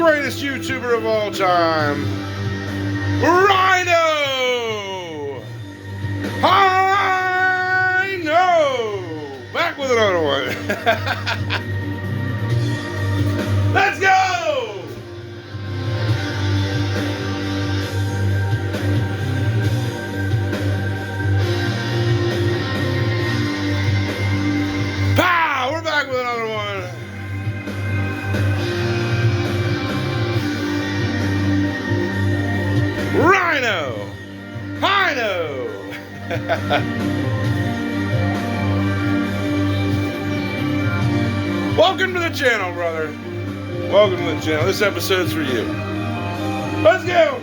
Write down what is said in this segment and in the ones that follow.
greatest YouTuber of all time, Rhino! I know! Back with another one. Let's go! Pow! We're back with another one. Rhino! Rhino! Welcome to the channel, brother. Welcome to the channel. This episode's for you. Let's go!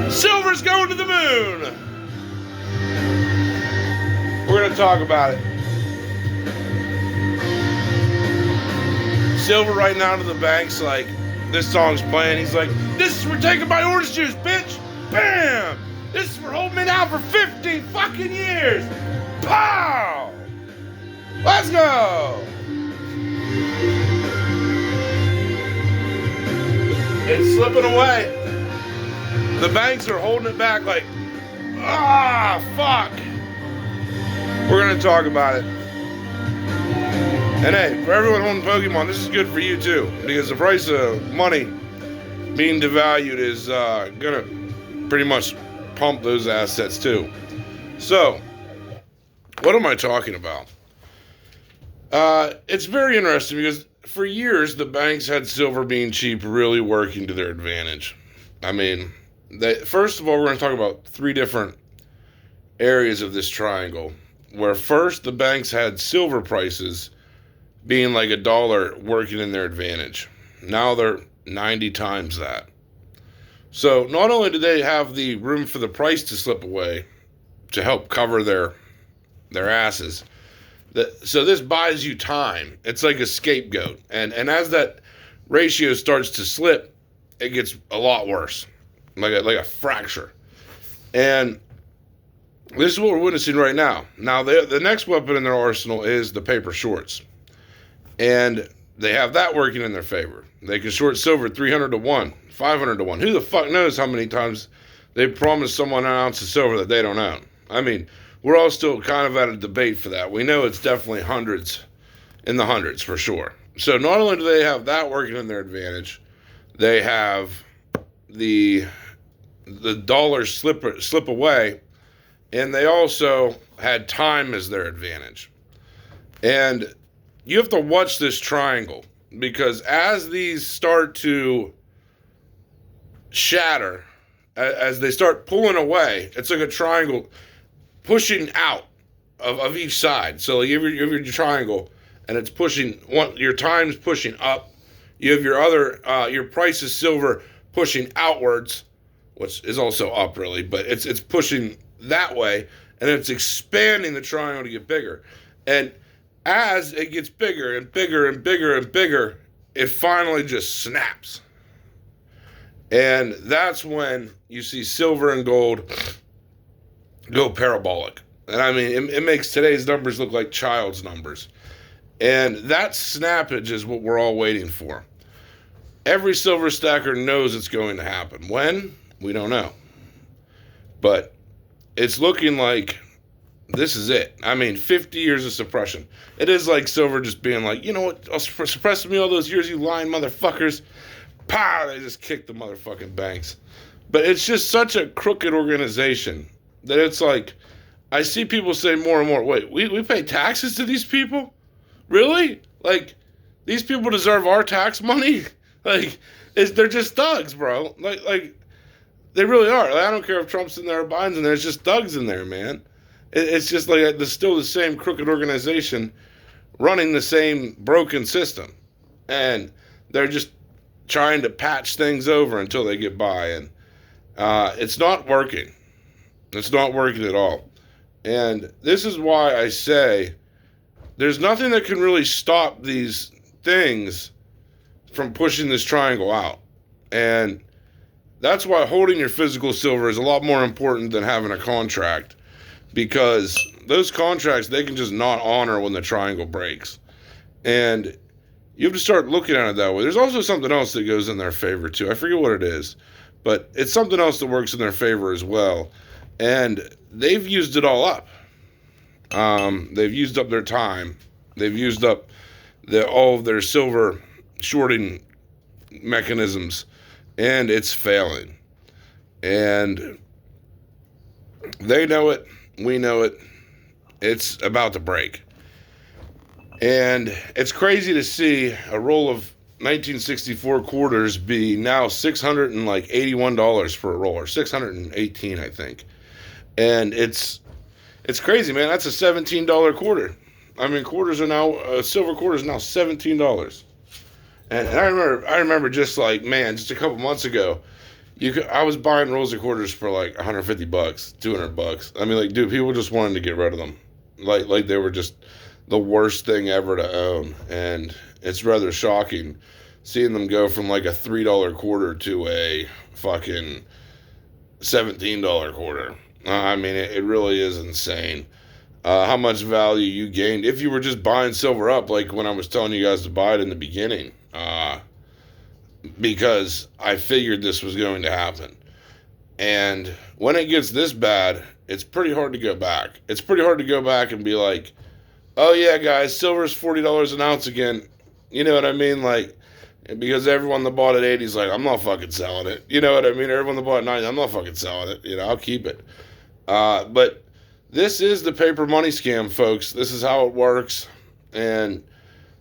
Silver's going to the moon! We're going to talk about it. Silver right now to the banks, like, this song's playing. He's like, this is for taking my orange juice, bitch! Bam! This is for holding me down for 15 fucking years! Pow! Let's go! It's slipping away. The banks are holding it back like, fuck! We're gonna talk about it. And hey, for everyone holding Pokemon, this is good for you too, because the price of money being devalued is gonna pretty much pump those assets too. So, what am I talking about? It's very interesting because for years the banks had silver being cheap really working to their advantage. I mean, first of all, we're going to talk about three different areas of this triangle, where first the banks had silver prices being like $1 working in their advantage. Now they're 90 times that. So not only do they have the room for the price to slip away to help cover their asses, so this buys you time. It's like a scapegoat. And as that ratio starts to slip, it gets a lot worse, like a fracture. And this is what we're witnessing right now. Now, the next weapon in their arsenal is the paper shorts. And they have that working in their favor. They can short silver 300 to 1, 500 to 1. Who the fuck knows how many times they promised someone an ounce of silver that they don't own? I mean, we're all still kind of at a debate for that. We know it's definitely in the hundreds for sure. So not only do they have that working in their advantage, they have the dollars slip away, and they also had time as their advantage. And you have to watch this triangle, because as these start to shatter, as they start pulling away, it's like a triangle pushing out of each side. So like you have your triangle, and it's pushing, your time's pushing up. You have your price of silver pushing outwards, which is also up really, but it's pushing that way, and it's expanding the triangle to get bigger. And as it gets bigger and bigger and bigger and bigger, it finally just snaps. And that's when you see silver and gold go parabolic. And I mean, it makes today's numbers look like child's numbers. And that snappage is what we're all waiting for. Every silver stacker knows it's going to happen. When? We don't know. But it's looking like this is it. I mean, 50 years of suppression. It is like silver just being like, you know what, suppressing me all those years, you lying motherfuckers. Pow! They just kicked the motherfucking banks. But it's just such a crooked organization that it's like, I see people say more and more, wait, we pay taxes to these people? Really? Like, these people deserve our tax money? Like, they're just thugs, bro. Like, they really are. Like, I don't care if Trump's in there or Biden's in there. It's just thugs in there, man. It's just like there's still the same crooked organization running the same broken system. And they're just trying to patch things over until they get by. And it's not working. It's not working at all. And this is why I say there's nothing that can really stop these things from pushing this triangle out. And that's why holding your physical silver is a lot more important than having a contract, because those contracts, they can just not honor when the triangle breaks. And you have to start looking at it that way. There's also something else that goes in their favor, too. I forget what it is, but it's something else that works in their favor as well. And they've used it all up. They've used up their time. They've used up all of their silver shorting mechanisms, and it's failing. And they know it. We know it. It's about to break. And it's crazy to see a roll of 1964 quarters be now $681 for a roll, or $618, I think. And it's crazy, man. That's a $17 quarter. I mean, silver quarter is now $17. And I remember just like, man, just a couple months ago, I was buying rolls of quarters for like $150, $200. I mean, like, dude, people just wanted to get rid of them. Like they were just the worst thing ever to own. And it's rather shocking seeing them go from like a $3 quarter to a fucking $17 quarter. I mean, it really is insane how much value you gained if you were just buying silver up, like when I was telling you guys to buy it in the beginning. Because I figured this was going to happen. And when it gets this bad, it's pretty hard to go back. It's pretty hard to go back and be like, oh yeah, guys, silver's $40 an ounce again. You know what I mean? Like, because everyone that bought at 80 is like, I'm not fucking selling it. You know what I mean? Everyone that bought at 90, I'm not fucking selling it. You know, I'll keep it. But this is the paper money scam, folks. This is how it works. And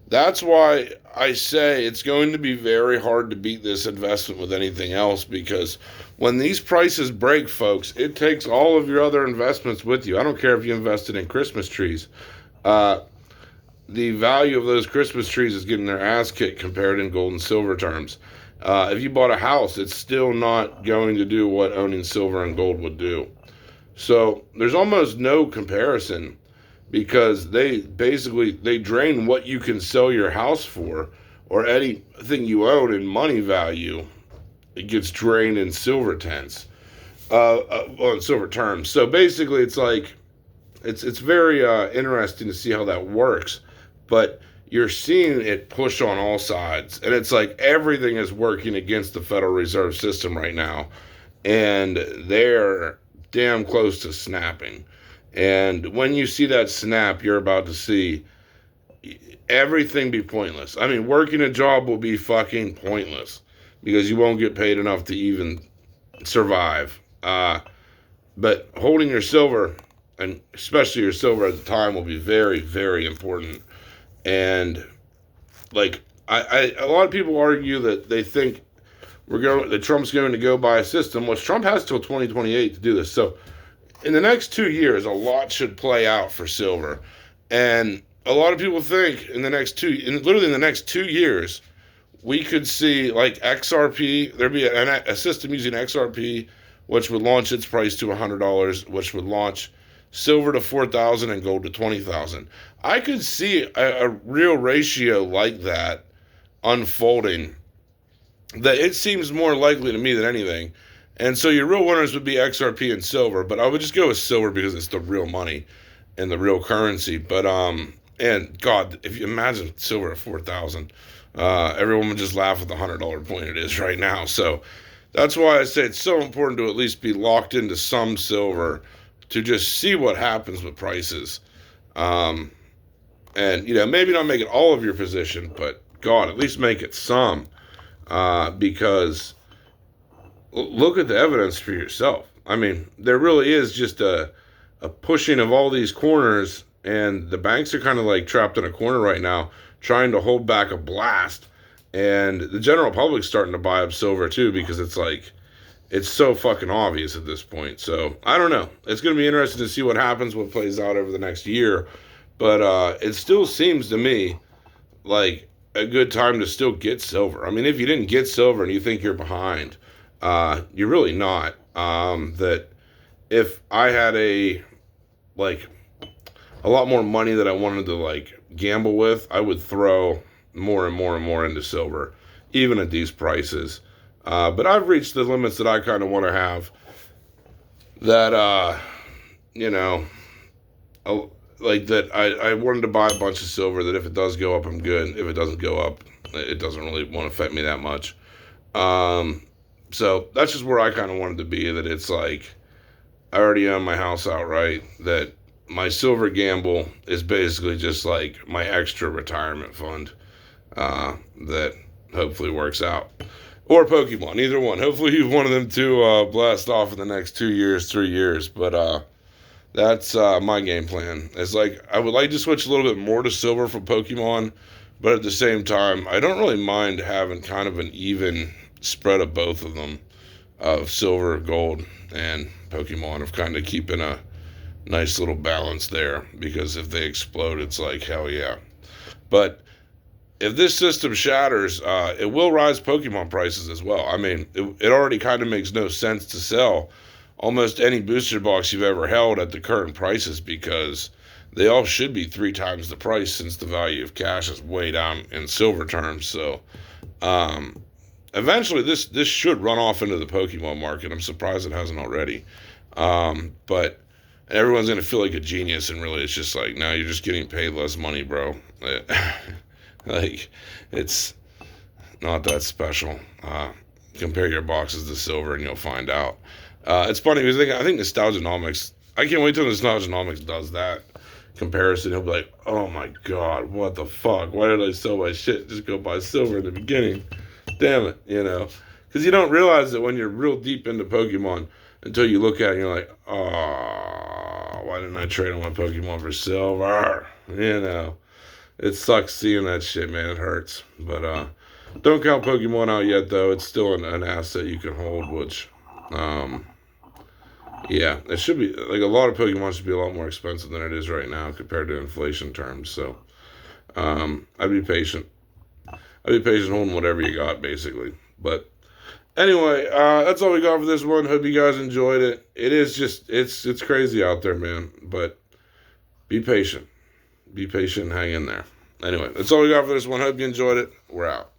that's why I say it's going to be very hard to beat this investment with anything else, because when these prices break, folks, it takes all of your other investments with you. I don't care if you invested in Christmas trees. The value of those Christmas trees is getting their ass kicked compared in gold and silver terms. If you bought a house, it's still not going to do what owning silver and gold would do. So there's almost no comparison, because they drain what you can sell your house for, or anything you own in money value. It gets drained in silver terms. In silver terms. So basically, it's like it's very interesting to see how that works. But you're seeing it push on all sides, and it's like everything is working against the Federal Reserve System right now, and they're damn close to snapping. And when you see that snap, you're about to see everything be pointless. I mean, working a job will be fucking pointless because you won't get paid enough to even survive. But holding your silver, and especially your silver at the time, will be very, very important. And like, a lot of people argue that they think that Trump's going to go by a system, which Trump has till 2028 to do this. So in the next 2 years, a lot should play out for silver. And a lot of people think literally in the next 2 years, we could see like XRP, there'd be a system using XRP, which would launch its price to $100, which would launch silver to $4,000 and gold to $20,000. I could see a real ratio like that unfolding. That it seems more likely to me than anything. And so your real winners would be XRP and silver, but I would just go with silver because it's the real money and the real currency. But and God, if you imagine silver at 4,000, everyone would just laugh at the $100 point it is right now. So that's why I say it's so important to at least be locked into some silver to just see what happens with prices. And you know, maybe not make it all of your position, but God, at least make it some. Because look at the evidence for yourself. I mean, there really is just a pushing of all these corners, and the banks are kind of like trapped in a corner right now, trying to hold back a blast. And the general public's starting to buy up silver too, because it's like, it's so fucking obvious at this point. So I don't know. It's going to be interesting to see what happens, what plays out over the next year. But it still seems to me like a good time to still get silver. I mean, if you didn't get silver and you think you're behind, you're really not. That if I had a lot more money that I wanted to like gamble with, I would throw more and more and more into silver, even at these prices. But I've reached the limits that I kind of want to have. That, you know, like that. I wanted to buy a bunch of silver. That if it does go up, I'm good. If it doesn't go up, it doesn't really want to affect me that much. So that's just where I kind of wanted to be. That it's like I already own my house outright. That my silver gamble is basically just like my extra retirement fund. That hopefully works out. Or Pokemon, either one. Hopefully you one of them two blast off in the next 2 years, 3 years. But that's my game plan. It's like I would like to switch a little bit more to silver for Pokemon, but at the same time, I don't really mind having kind of an even spread of both of them, of silver, gold, and Pokemon, of kind of keeping a nice little balance there. Because if they explode, it's like hell yeah. But if this system shatters, it will rise Pokemon prices as well. I mean, it already kind of makes no sense to sell almost any booster box you've ever held at the current prices because they all should be 3 times the price since the value of cash is way down in silver terms. So, eventually this should run off into the Pokemon market. I'm surprised it hasn't already. But everyone's going to feel like a genius, and really it's just like, now you're just getting paid less money, bro. Like, it's not that special. Compare your boxes to silver and you'll find out. It's funny because I think Nostalgianomics, I can't wait till Nostalgianomics does that comparison. He'll be like, oh my god, what the fuck? Why did I sell my shit? Just go buy silver in the beginning. Damn it, Because you don't realize that when you're real deep into Pokemon until you look at it and you're like, oh, why didn't I trade on my Pokemon for silver? It sucks seeing that shit, man. It hurts. But don't count Pokemon out yet, though. It's still an asset you can hold, which, yeah, it should be, like, a lot of Pokemon should be a lot more expensive than it is right now compared to inflation terms. So, I'd be patient. Holding whatever you got, basically. But anyway, that's all we got for this one. Hope you guys enjoyed it. It is just, it's crazy out there, man. But be patient. Be patient and hang in there. Anyway, that's all we got for this one. Hope you enjoyed it. We're out.